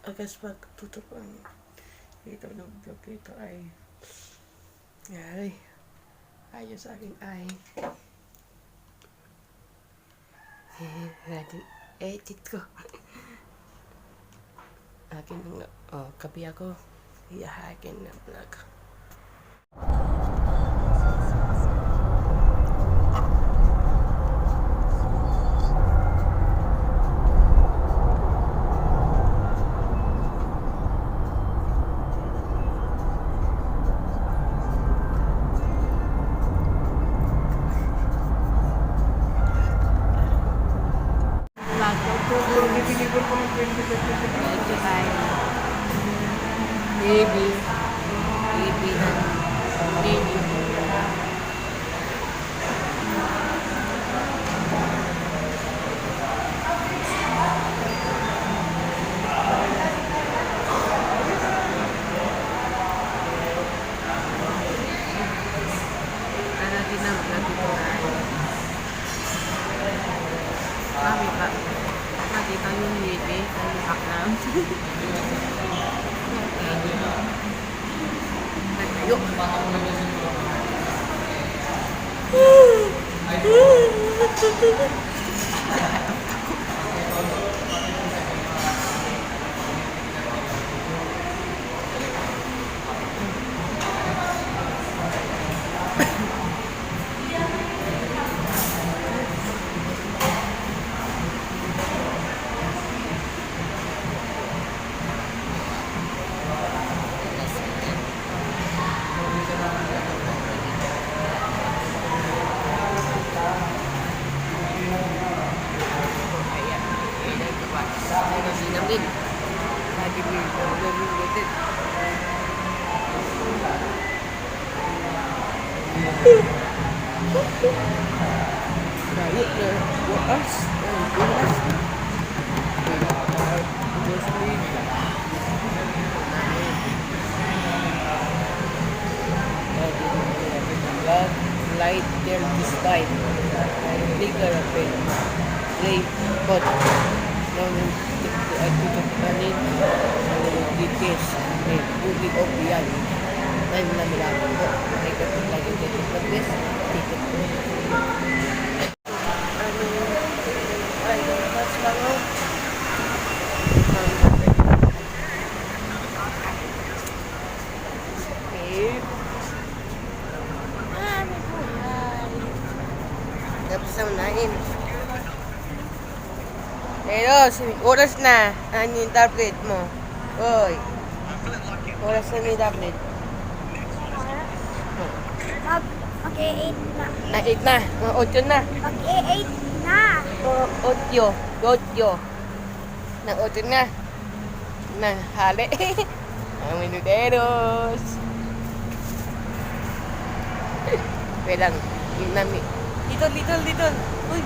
Agas pagtutok ang dito ng vlog dito ay ayos sa aking ay ready edit ko akin kabi ako iyahakin na vlog. Baby kami pa nakita yung baby ay baklang yuk sinamin lagi dito Bayot na bukas light there this time bigger of it play pot at tutok kanin dikis bukit o biyan ay namilaman ko ay kapit lagi dito pagdes tiket ko ay mas bango may buhay tapos ang nain. Pero, oras na. Ano yung tablet mo? Oy. Oras na yung tablet. Okay, 8 na. Na 8 na. 8 na. Okay, 8 na. 8. Na 8 na. Na hali. Ang minuteros. Pelang. Dito. Uy.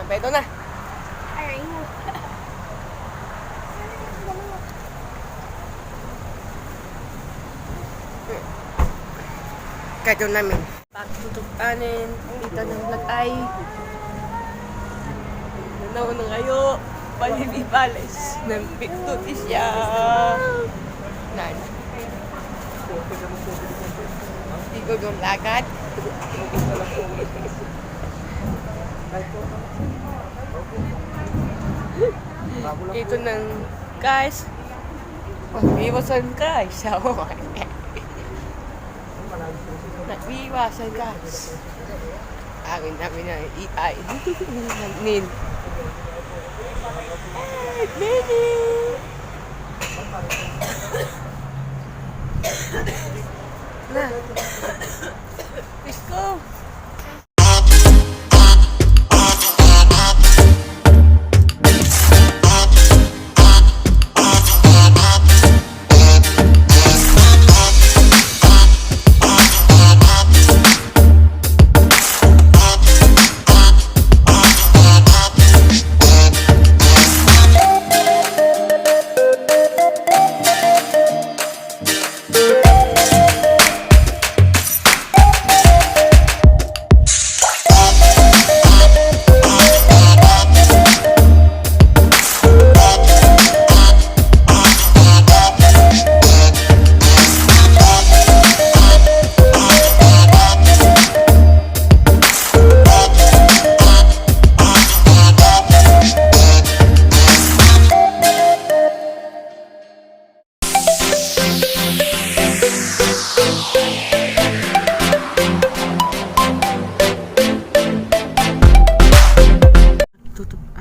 Pedo na. Aray mo. Kato namin. Pagtutukanin. Dito ng vlog ay. Nanaw na kayo. Palibibales ng Victoria. Nan. Hindi ko yung lakad. Ito nang guys. Nag-iwasan guys. Nag-iwasan guys. Akin namin na itay. Nagnin. Hey, baby! Na. Let's go.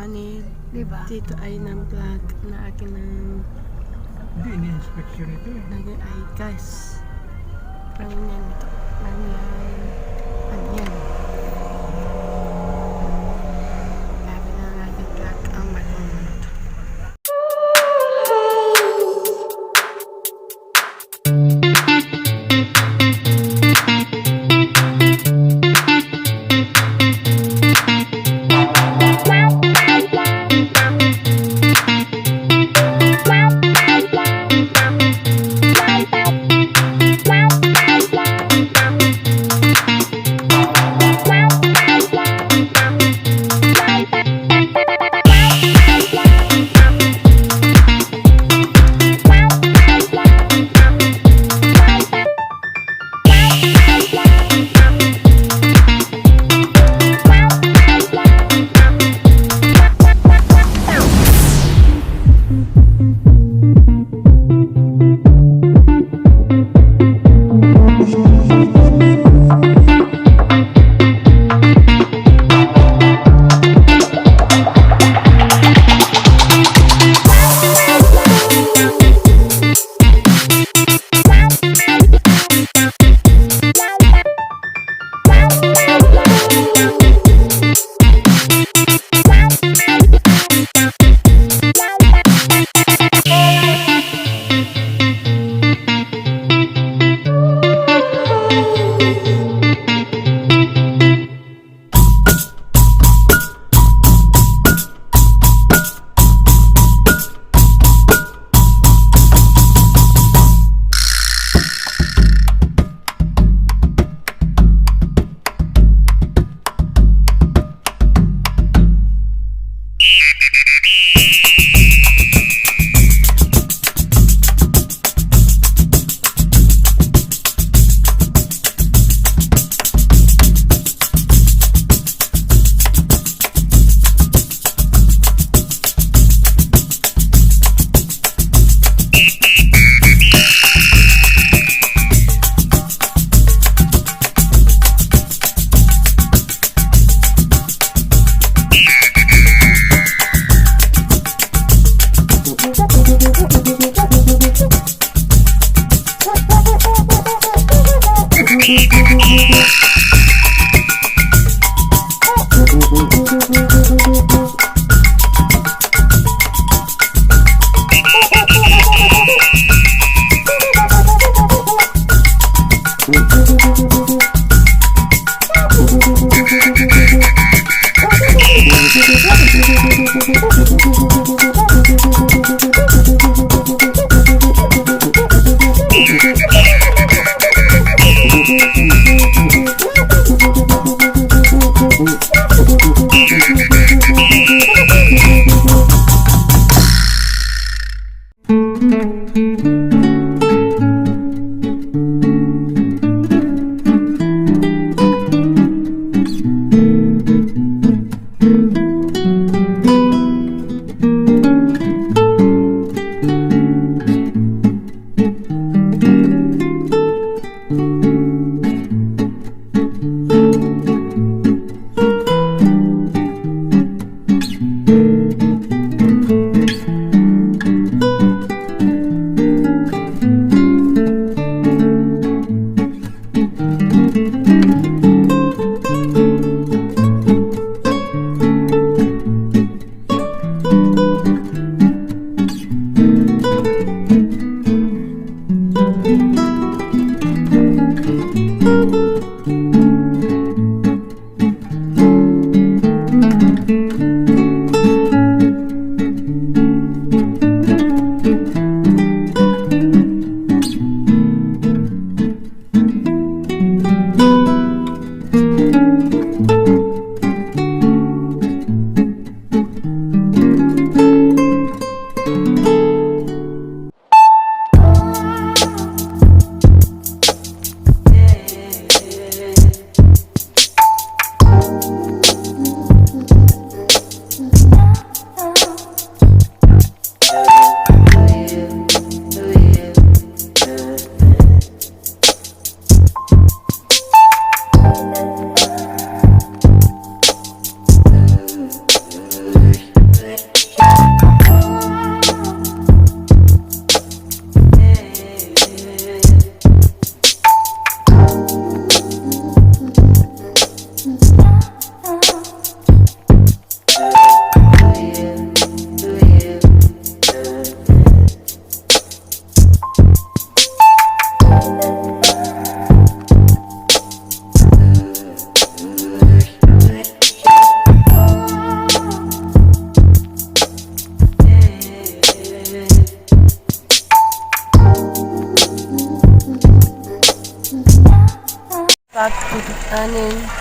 ani Diba? dito ay ng plug na akin ng Hindi, ini-inspection ito eh. lagay ay gas. Ang yan ito. Ang yan. Ang yan. Sabi na natin plug ang makunod.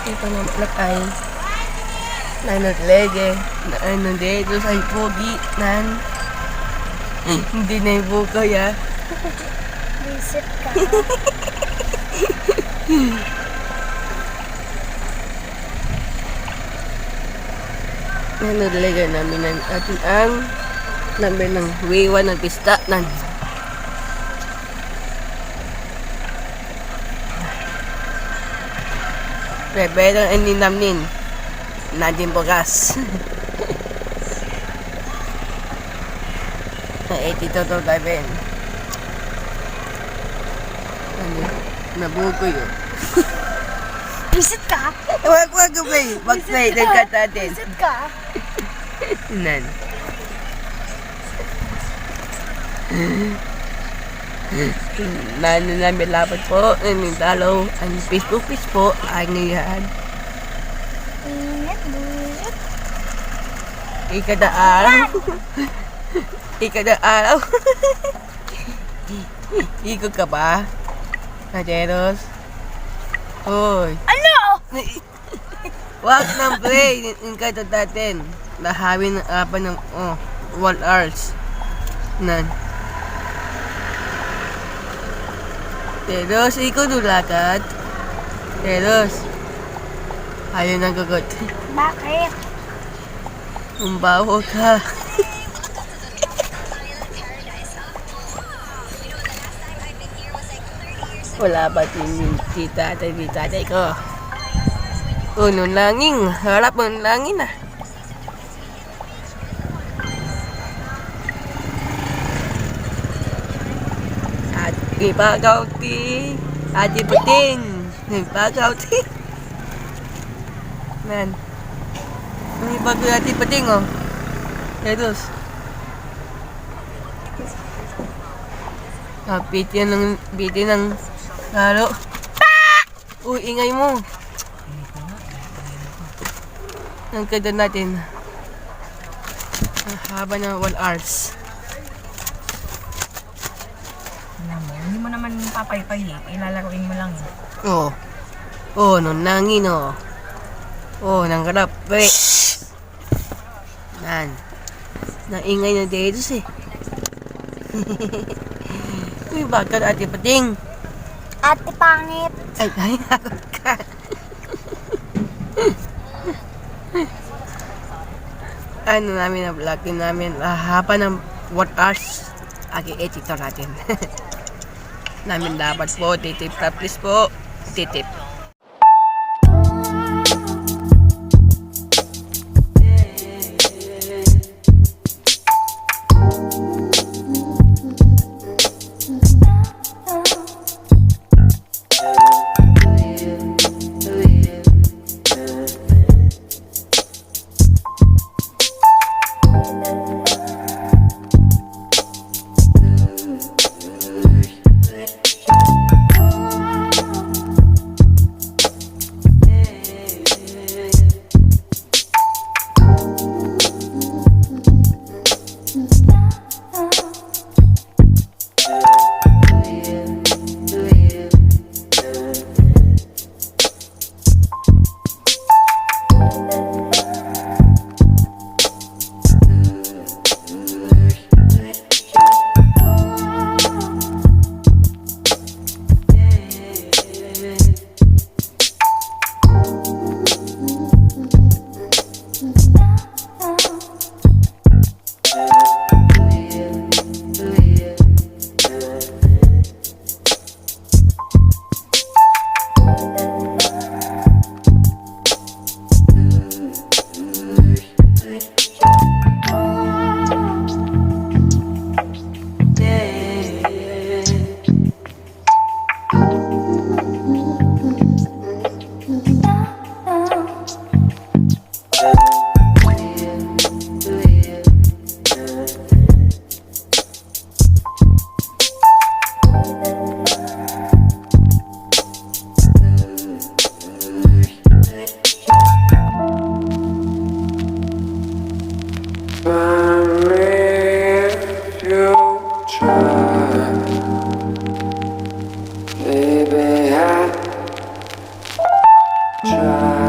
Ito ng plak ay nanodlege na ano dito sa pogi nan hindi na ibuka ya. Visit ka. Nanodlege namin ng ating ang number ng wiwa ng pista nan. Bebe ng ininamnin natin bukas. Na 82 to tayo. Ano? Nabuko yun. Visit ka. Wag ka ba eh. Mag-play ng katatin. Visit ka. Nan. Nano namin lapat po. Namin follow. Ang Facebook page po. Ang yan. Init, bulit. Ikada araw. Ikada araw. Ikot ka ba? Kajeros? Hoy. Ano? Wag nang play. Ikada natin. Nahawin ng apa ng 1 hours. Nan. Teros, ikaw dulakat. Teros. Ayaw nang gagot. Bakit? Umbaho ka. Wala ba si tatay ko? Unong langing. Harap ng langin ah. At ipagaw ti Ati Puting. Ipagaw ti. Man. Ang ipagaw Ati Puting oh. Teros. Biti ng lalo. Uy, ingay mo. Ang kada natin. Ang haba ng 1 hours. Hindi mo naman papaypay eh. Ilalaruin mo lang. Oh. Oh, nung nangin oh. Oh, nang garap. Pre. Nan. Naingay na dito eh. Uy, bakit Ate Pating? Ate pangit. Ay, nakot ka. Ano namin na vlog din namin. Haba ng 1 hours. Agi edito natin. Namin dapat po. Titip please po. Titip. Baby, I try.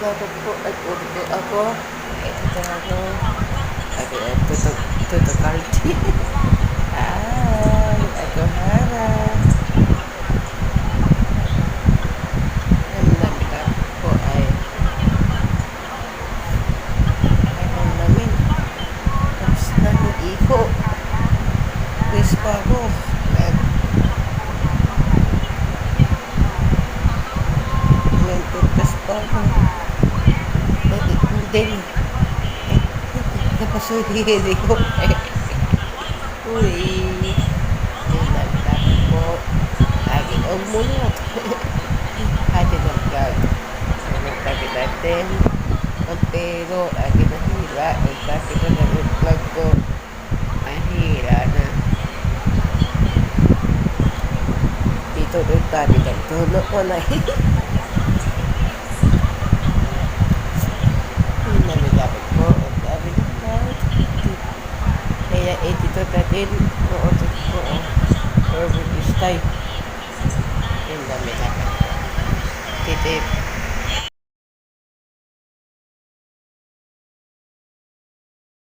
dapat po ay urdo ako. Ito ako. Ay, tutok kalti. Ay, ako harap. Ang nagtap po ay ang namin. Tapos namin iko. Please pa ako. Nagtutas pa ako. Then, napasuhili ko. Uy, nilagtap po. Aking umunot. Aking nagtap. Nagtapit natin. Pero, aking nahila. Nagtapit na nag-vlog ko. Mahira na. Dito nagtapit ang tono ko na. Dapat po, dapat po. Kaya dito natin, uutot po, or this time. Yung dami dapat. Titip.